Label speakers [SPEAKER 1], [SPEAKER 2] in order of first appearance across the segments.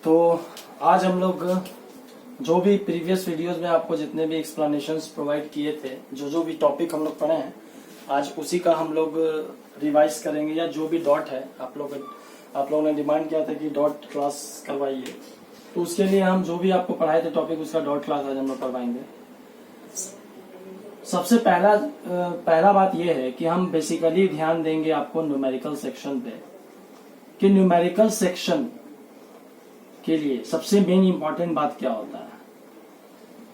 [SPEAKER 1] तो आज हम लोग जो भी प्रीवियस वीडियोस में आपको जितने भी एक्सप्लेनेशंस प्रोवाइड किए थे, जो भी टॉपिक हम लोग पढ़े हैं, आज उसी का हम लोग रिवाइज करेंगे। या जो भी डॉट है, आप लोगों ने डिमांड किया था कि डॉट क्लास करवाइए, तो उसके लिए हम जो भी आपको पढ़ाए थे टॉपिक, उसका डॉट क्लास आज हम लोग करवाएंगे। सबसे पहला बात यह है कि हम बेसिकली ध्यान देंगे आपको न्यूमेरिकल सेक्शन पे, कि न्यूमेरिकल सेक्शन के लिए सबसे मेन इंपॉर्टेंट बात क्या होता है।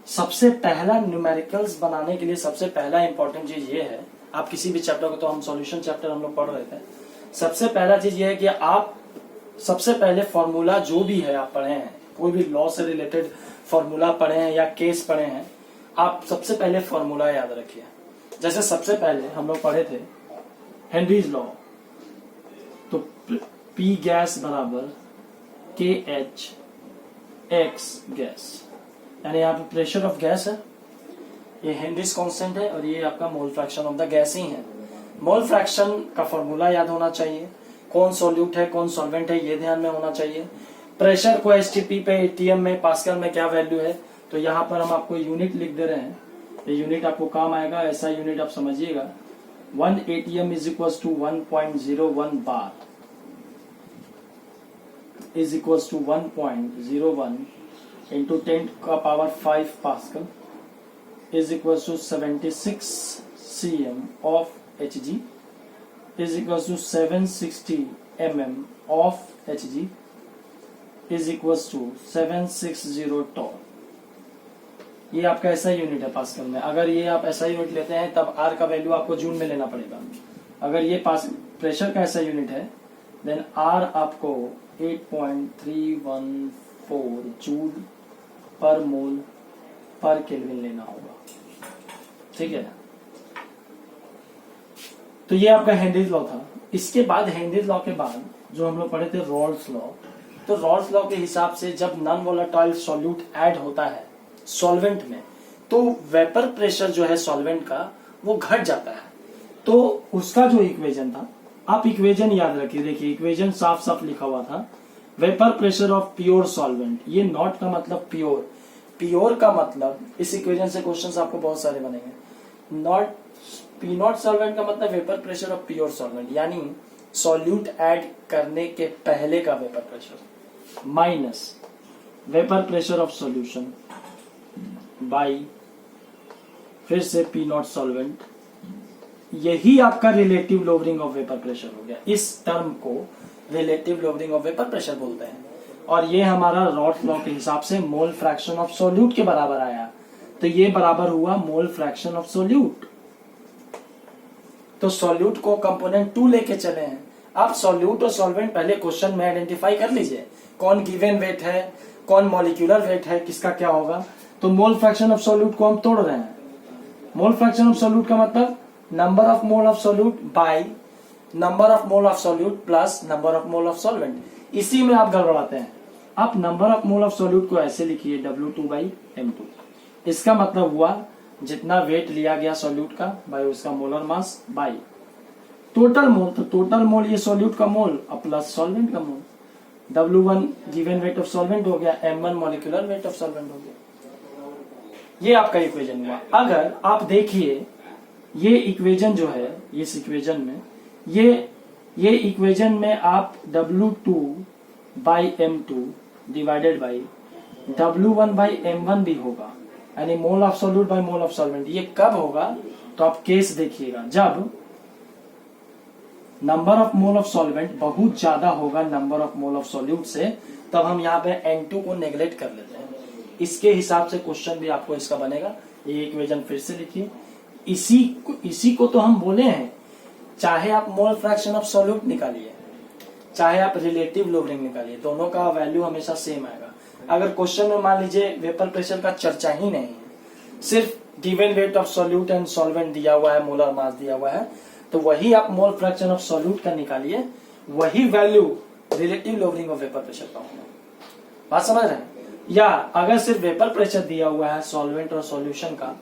[SPEAKER 1] सबसे पहला न्यूमेरिकल्स बनाने के लिए सबसे पहला इंपॉर्टेंट चीज ये है, आप किसी भी चैप्टर को, तो हम सॉल्यूशन चैप्टर हम लोग पढ़ रहे थे, सबसे पहला चीज ये है कि आप सबसे पहले फॉर्मूला जो भी है आप पढ़े हैं, कोई भी लॉ से रिलेटेड फॉर्मूला पढ़े हैं या केस पढ़े हैं, आप सबसे पहले फॉर्मूला याद रखिए। जैसे सबसे पहले हम लोग पढ़े थे हेनरीज लॉ, तो पी गैस बराबर के एच एक्स गैस, यानी यहाँ पे प्रेशर ऑफ गैस है, ये हेनरीज कांस्टेंट है, और ये आपका mole fraction of the gas ही है। मोल फ्रैक्शन का फॉर्मूला याद होना चाहिए, कौन सॉल्यूट है कौन सॉल्वेंट है ये ध्यान में होना चाहिए। प्रेशर को एसटीपी पे, एटीएम में, पास्कल में क्या वैल्यू है, तो यहाँ पर हम आपको यूनिट लिख दे रहे हैं, ये यूनिट आपको काम आएगा, ऐसा यूनिट आप समझिएगा। 1 ATM is equal to 1.01 bar is equal to 1.01 into 10 का power 5 pascal is equal to 76 cm of Hg is equal to 760 mm of Hg is equal to 760 torr. ये आपका एसआई यूनिट है पास्कल में। अगर ये आप एसआई यूनिट लेते हैं तब आर का वैल्यू आपको जूल में लेना पड़ेगा। अगर ये प्रेशर का एसआई यूनिट है देन आर आपको 8.314 जूल पर मोल पर केल्विन लेना होगा, ठीक है। तो ये आपका हेनरीज लॉ था। इसके बाद हेनरीज लॉ के बाद जो हम लोग पढ़े थे रॉल्स लॉ, तो रॉल्स लॉ के हिसाब से जब नॉन वोलेटाइल सॉल्यूट ऐड होता है सॉल्वेंट में, तो वेपर प्रेशर जो है सॉल्वेंट का वो घट जाता है। तो उसका जो इक्वेशन था, आप इक्वेशन याद रखिए, देखिए इक्वेशन साफ साफ लिखा हुआ था, vapour pressure of pure solvent. ये नॉट का मतलब प्योर, प्योर का मतलब इस इक्वेशन से क्वेश्चंस आपको बहुत सारे बनेंगे। नॉट पी नॉट सॉल्वेंट का मतलब vapour pressure of pure solvent, यानी सॉल्यूट ऐड करने के पहले का vapour pressure, minus vapour pressure of solution by फिर से पी नॉट सॉल्वेंट। यही आपका relative lowering of vapour pressure हो गया। इस टर्म को relative lowering of vapour pressure बोलते हैं। और ये हमारा रॉल्स लॉ के हिसाब से मोल फ्रैक्शन ऑफ सॉल्यूट के बराबर आया, तो ये बराबर हुआ मोल फ्रैक्शन ऑफ सॉल्यूट। तो सॉल्यूट को कंपोनेंट 2 लेके चले हैं। आप सॉल्यूट और सॉल्वेंट पहले क्वेश्चन में आइडेंटिफाई कर लीजिए, कौन गिवन वेट है, कौन मॉलिक्यूलर वेट है, किसका क्या होगा। तो मोल फ्रैक्शन ऑफ सॉल्यूट को हम तोड़ रहे हैं। मोल फ्रैक्शन ऑफ सॉल्यूट का मतलब number of mole of solute by number of mole of solute plus number of mole of solvent. इसी में आप गड़बड़ाते हैं। आप number of mole of solute को ऐसे लिखिए W2/M2। इसका मतलब हुआ जितना वेट लिया गया सॉल्यूट का बाय उसका molar mass by total mole. तो टोटल मोल ये सॉल्यूट का मोल और प्लस सॉल्वेंट का मोल। W1 given weight of solvent हो गया, M1 molecular weight of solvent हो गया। ये आपका इक्वेशन हुआ। अगर आप देखिए ये इक्वेशन जो है, इस इक्वेशन में ये इक्वेशन में आप W2/M2 डिवाइडेड बाई W1/M1 भी होगा, यानी मोल of solute by mole of solvent. ये कब होगा, तो आप केस देखिएगा, जब number of mole of solvent बहुत ज्यादा होगा number of mole of solute से, तब हम यहाँ पे N2 को नेग्लेक्ट कर लेते हैं। इसके हिसाब से क्वेश्चन भी आपको इसका बनेगा। ये इक्वेशन फिर से लिखिए। इसी को तो हम बोले हैं, चाहे आप मोल फ्रैक्शन ऑफ सॉल्यूट निकालिए, चाहे आप रिलेटिव लोवरिंग निकालिए, दोनों का वैल्यू हमेशा सेम आएगा। अगर क्वेश्चन में मान लीजिए वेपर प्रेशर का चर्चा ही नहीं है, सिर्फ given weight of solute and solvent दिया हुआ है, मोलर मास दिया हुआ है, तो वही आप मोल फ्रैक्शन ऑफ सॉल्यूट का निकालिए, वही value relative lowering of vapour pressure का होगा। बात समझ रहे हैं? या अगर सिर्फ वेपर प्रेशर दिया हुआ है सॉल्वेंट और सॉल्यूशन का,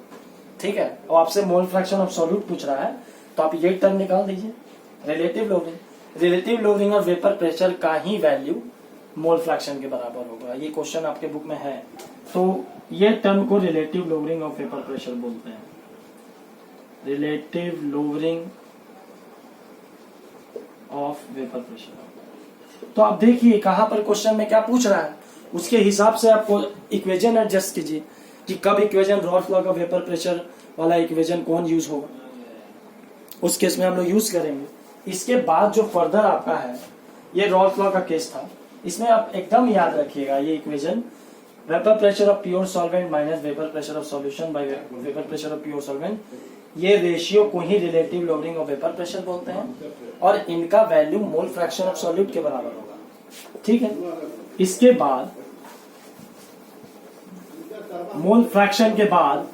[SPEAKER 1] ठीक है, और आपसे मोल फ्रैक्शन ऑफ सॉल्यूट पूछ रहा है, तो आप ये टर्म निकाल दीजिए relative lowering. Relative lowering of vapour pressure का ही वैल्यू मोल फ्रैक्शन के बराबर होगा। ये क्वेश्चन आपके बुक में है। तो ये टर्म को relative lowering of vapour pressure बोलते हैं, relative lowering of vapour pressure. तो आप देखिए कहां पर क्वेश्चन में क्या पूछ रहा है, उसके हिसाब से आपको इक्वेशन एडजस्ट कीजिए कि कब इक्वेशन रॉल्स लॉ का वेपर प्रेशर वाला इक्वेशन कौन यूज होगा, उस केस में हम लोग यूज करेंगे। इसके बाद जो फर्दर आपका है, ये रॉल्स लॉ का केस था, इसमें आप एकदम याद रखिएगा ये equation, vapour pressure of pure solvent minus vapour pressure of solution by vapour pressure of pure solvent, ये रेशियो को ही relative lowering of vapour pressure बोलते हैं और इनका value mole fraction of solute के बराबर होगा। ठीक है, इसके बाद मोल फ्रैक्शन के बाद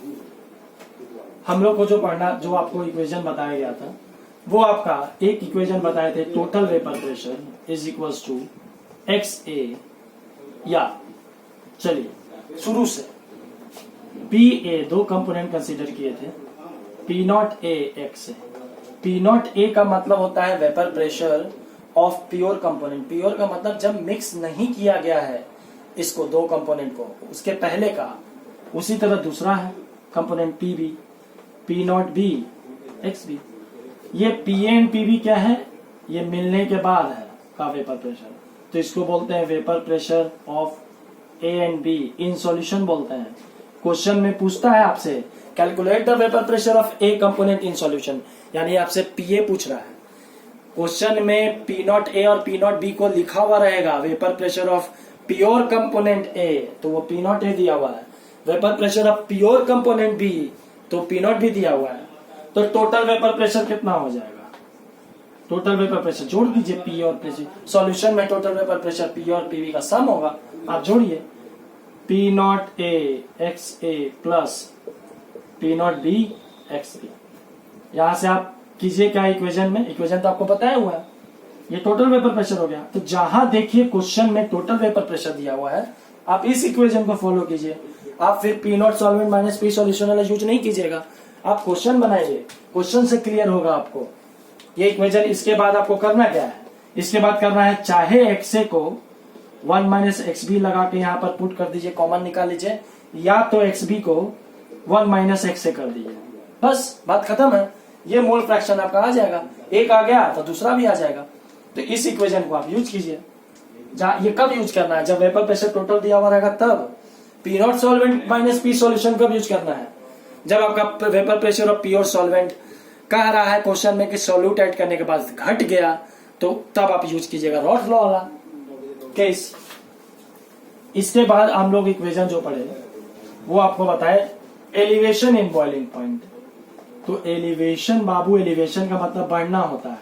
[SPEAKER 1] हम लोग को जो पढ़ना, जो आपको इक्वेशन बताया गया था, वो आपका एक इक्वेशन बताए थे, total vapour pressure is equals to x A, या चलिए शुरू से पी ए, दो कंपोनेंट कंसीडर किए थे, P naught A x A. P naught ए का मतलब होता है vapour pressure of pure component. Pure का मतलब जब मिक्स नहीं किया गया है इसको, दो कंपोनेंट को, उसके पहले का। उसी तरह दूसरा है component P B, P not B x B. ये P A and P B क्या है, ये मिलने के बाद है का वेपर प्रेशर, तो इसको बोलते हैं vapour pressure of A and be in solution बोलते हैं। क्वेश्चन में पूछता है आपसे calculate the vapour pressure of A component in solution, यानी आपसे पी ए पूछ रहा है। क्वेश्चन में पी नॉट ए और पी नॉट बी को लिखा हुआ रहेगा vapour pressure of pure component A, तो वो पी नॉट ए दिया हुआ है। Vapour pressure of pure component B, तो पी नॉट बी दिया हुआ है। तो टोटल वेपर प्रेशर कितना हो जाएगा, टोटल वेपर प्रेशर जोड़ दीजिए पी और पी। सॉल्यूशन में टोटल वेपर प्रेशर पी और पी का सम होगा, आप जोड़िए P naught A x A plus P not B x B. यहां से आप कीजिए क्या इक्वेशन में, इक्वेशन तो आपको बताया हुआ है, ये टोटल वेपर प्रेशर हो गया। तो जहां देखिए क्वेश्चन में टोटल वेपर प्रेशर दिया हुआ है, आप इस इक्वेशन को फॉलो कीजिए। आप फिर P not solvent minus P solution वाला यूज नहीं कीजिएगा, आप क्वेश्चन बनाइए, क्वेश्चन से क्लियर होगा आपको ये इक्वेशन। इसके बाद आपको करना क्या है, इसके बाद करना है चाहे एक्स ए को 1 माइनस एक्स बी लगा के यहाँ पर पुट कर दीजिए, कॉमन निकाल लीजिए, या तो एक्स बी को 1 माइनस एक्स से कर दीजिए, बस बात खत्म है। ये मोल फ्रैक्शन आपका आ जाएगा, एक आ गया तो दूसरा भी आ जाएगा। तो इस इक्वेशन को आप यूज कीजिए। ये कब यूज करना है, जब वेपर प्रेशर टोटल दिया हुआ रहेगा तब। P not solvent minus P solution कब यूज करना है, जब आपका वेपर प्रेशर और प्योर सॉल्वेंट कह रहा है क्वेश्चन में कि सॉल्यूट ऐड करने के बाद घट गया, तो तब आप यूज कीजिएगा रॉल्स लॉ वाला केस। इसके बाद हम लोग इक्वेशन जो पढ़े वो आपको बताए एलिवेशन इन बॉइलिंग पॉइंट। तो एलिवेशन बाबू, एलिवेशन का मतलब बढ़ना होता है।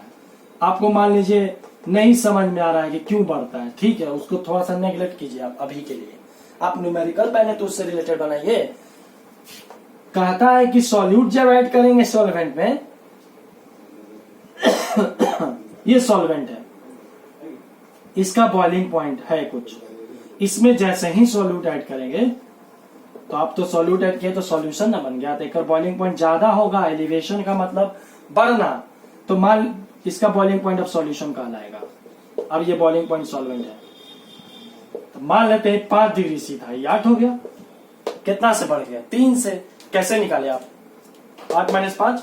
[SPEAKER 1] आपको मान लीजिए नहीं समझ में आ रहा है कि क्यों बढ़ता है, ठीक है, उसको थोड़ा सा नेग्लेक्ट कीजिए आप अभी के लिए। आप न्यूमेरिकल पहले तो उससे रिलेटेड बनाइए। कहता है कि सॉल्यूट जब ऐड करेंगे सॉल्वेंट में ये सॉल्वेंट है, इसका बॉइलिंग पॉइंट है कुछ, इसमें जैसे ही सॉल्यूट ऐड करेंगे, तो आप तो सॉल्यूट ऐड किए तो सॉल्यूशन ना बन गया, तो एक बॉइलिंग पॉइंट ज्यादा होगा। एलिवेशन का मतलब बढ़ना, तो मान इसका बॉइलिंग पॉइंट ऑफ सॉल्यूशन कहलाएगा। अब ये बॉइलिंग पॉइंट सॉल्वेंट है, तो मान लेते हैं 5 डिग्री सी था, ये 8 हो गया। कितना से बढ़ गया, 3 से। कैसे निकाले आप, 8 माइनस 5,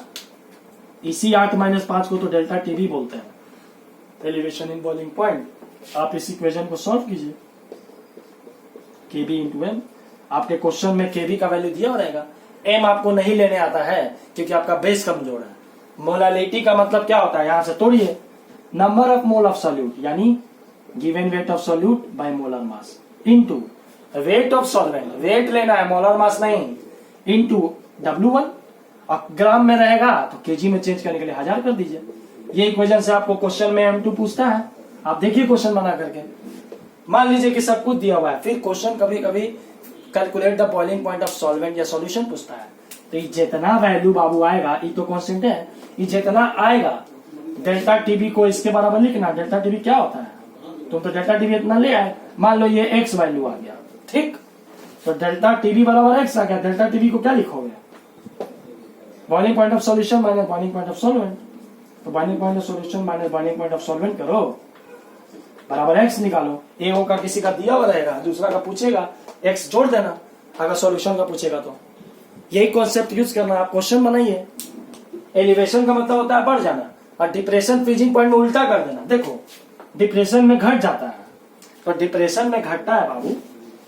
[SPEAKER 1] इसी 8 माइनस 5 को तो डेल्टा टीवी बोलते हैं, एलिवेशन इन बॉइलिंग पॉइंट। आप इस इक्वेशन को सॉल्व कीजिए, केबी इंटू एम। आपके क्वेश्चन में केबी का वैल्यू दिया रहेगा, एम आपको नहीं लेने आता है क्योंकि आपका बेस कमजोर है। मोलालिटी का मतलब क्या होता है, यहां से तोड़िए, number of mole of solute, यानी given weight of solute by molar mass into weight of solvent, weight लेना है मोलर मास नहीं, इनटू W1। और ग्राम में रहेगा तो केजी में चेंज करने के लिए 1000 कर दीजिए। ये इक्वेशन से आपको क्वेश्चन में M2 पूछता है, आप देखिए क्वेश्चन बना करके। मान लीजिए कि सब कुछ दिया हुआ है, फिर क्वेश्चन कभी कभी calculate the boiling point of solvent या सॉल्यूशन पूछता है, तो ये जितना वैल्यू बाबू आएगा, ये तो कांस्टेंट है, ये जितना आएगा डेल्टा टीबी को इसके बराबर लिखना। डेल्टा टीबी क्या होता है, तो डेल्टा टीबी इतना ले आए, मान लो ये एक्स वैल्यू आ गया, ठीक, तो डेल्टा टीबी बराबर एक्स आ गया। डेल्टा टीबी को क्या लिखोगे, boiling point of solution minus boiling point of solvent. तो boiling point of solution minus boiling point of solvent करो, बराबर एक्स निकालो। ए ओ का किसी का दिया हुआ रहेगा, दूसरा का पूछेगा, एक्स जोड़ देना अगर सॉल्यूशन का पूछेगा तो। यही कॉन्सेप्ट यूज करना, आप क्वेश्चन बनाइए। एलिवेशन का मतलब होता है बढ़ जाना, और डिप्रेशन फ्रीजिंग पॉइंट में उल्टा कर देना। देखो डिप्रेशन में घट जाता है, तो डिप्रेशन में घटता है बाबू,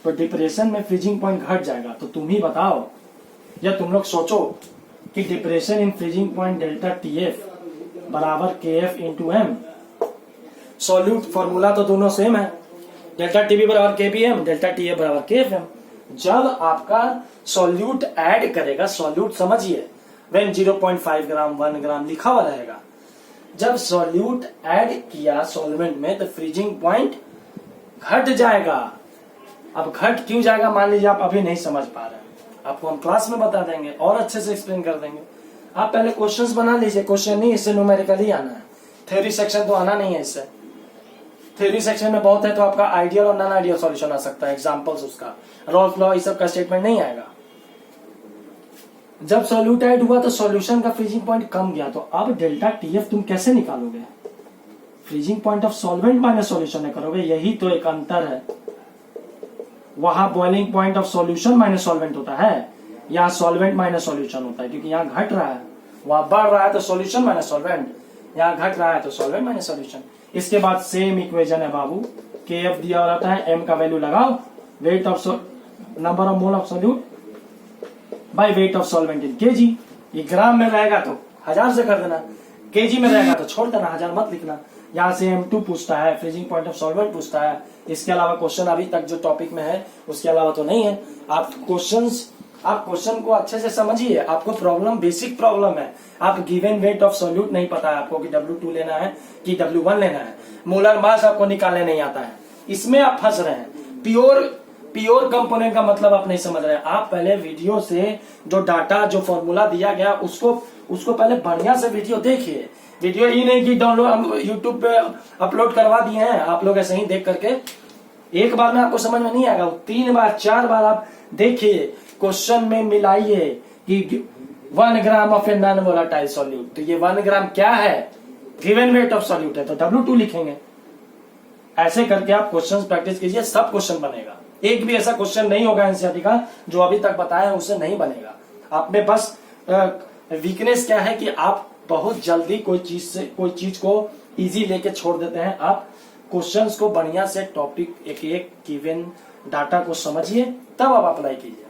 [SPEAKER 1] तो डिप्रेशन में फ्रीजिंग पॉइंट घट जाएगा। तो तुम ही बताओ या तुम लोग सोचो कि depression in freezing point delta T F बराबर K F into m. Solute formula तो दोनों सेम है, डेल्टा टीबी बराबर K B m, delta T F बराबर के एफ एम। जब आपका सॉल्यूट ऐड करेगा, सॉल्यूट समझिए व्हेन 0.5 ग्राम 1 ग्राम लिखा हुआ रहेगा, जब सॉल्यूट ऐड किया सॉल्वेंट में तो फ्रीजिंग पॉइंट घट जाएगा। अब घट क्यों जाएगा, मान लीजिए आप अभी नहीं समझ पा रहे हैं, आपको हम क्लास में बता देंगे और अच्छे से एक्सप्लेन कर देंगे। आप पहले क्वेश्चंस बना लीजिए, क्वेश्चन नहीं इससे न्यूमेरिकली आना है, थ्योरी सेक्शन तो आना नहीं है इससे। थ्योरी सेक्शन में बहुत है तो आपका आइडियल और नॉन आइडियल सॉल्यूशन आ सकता है, एग्जांपल्स उसका, रॉल्फ लॉ इस सब का स्टेटमेंट नहीं आएगा। जब सॉल्यूट ऐड हुआ तो सॉल्यूशन का फ्रीजिंग पॉइंट कम गया, तो अब डेल्टा टीएफ तुम कैसे निकालोगे, freezing point of solvent minus solution में करोगे, यही तो एक अंतर है। वहां boiling point of solution minus solvent होता है, यहाँ सॉल्वेंट माइनस सॉल्यूशन होता है, क्योंकि यहाँ घट रहा है, वहां बढ़ रहा है तो सॉल्यूशन माइनस सॉल्वेंट, यहाँ घट रहा है तो सॉल्वेंट माइनस सॉल्यूशन। इसके बाद सेम इक्वेशन है बाबू, के एफ दिया रहता है, एम का वैल्यू लगाओ, weight of number of mole of solute by weight of solvent in KG. ये ग्राम में रहेगा तो 1000 से कर देना, केजी में रहेगा तो छोड़ देना, 1000 मत लिखना। यहाँ से M2 पूछता है, फ्रीजिंग पॉइंट ऑफ सॉल्वेंट पूछता है, इसके अलावा क्वेश्चन अभी तक जो टॉपिक में है उसके अलावा तो नहीं है। आप क्वेश्चन को अच्छे से समझिए, आपको प्रॉब्लम बेसिक प्रॉब्लम है, आप गिवन वेट ऑफ सॉल्यूट नहीं पता है आपको कि W2 लेना है कि W1 लेना है, मोलर मास आपको निकालने नहीं आता है, इसमें आप फंस रहे हैं। प्योर कंपोनेंट का मतलब आप नहीं समझ रहे हैं। आप पहले वीडियो से जो डाटा जो फॉर्मूला दिया गया उसको पहले बढ़िया से वीडियो देखिए। वीडियो ही नहीं कि डाउनलोड यूट्यूब पे अपलोड करवा दिए हैं, आप लोग ऐसे ही देख करके एक बार में आपको समझ में नहीं आएगा, 3 बार 4 बार आप देखिए, क्वेश्चन में मिलाइए कि 1 gram of a non volatile solute, तो ये 1 ग्राम क्या है, गिवन वेट ऑफ सॉल्यूट है तो W2 लिखेंगे। ऐसे करके आप क्वेश्चन प्रैक्टिस कीजिए, सब क्वेश्चन बनेगा। एक भी ऐसा क्वेश्चन नहीं होगा एनसीईआरटी का जो अभी तक बताया है उससे नहीं बनेगा। आप में बस वीकनेस क्या है कि आप बहुत जल्दी कोई चीज को इजी लेके छोड़ देते हैं। आप क्वेश्चंस को बढ़िया से टॉपिक एक गिवन डाटा को समझिए, तब आप अप्लाई कीजिए।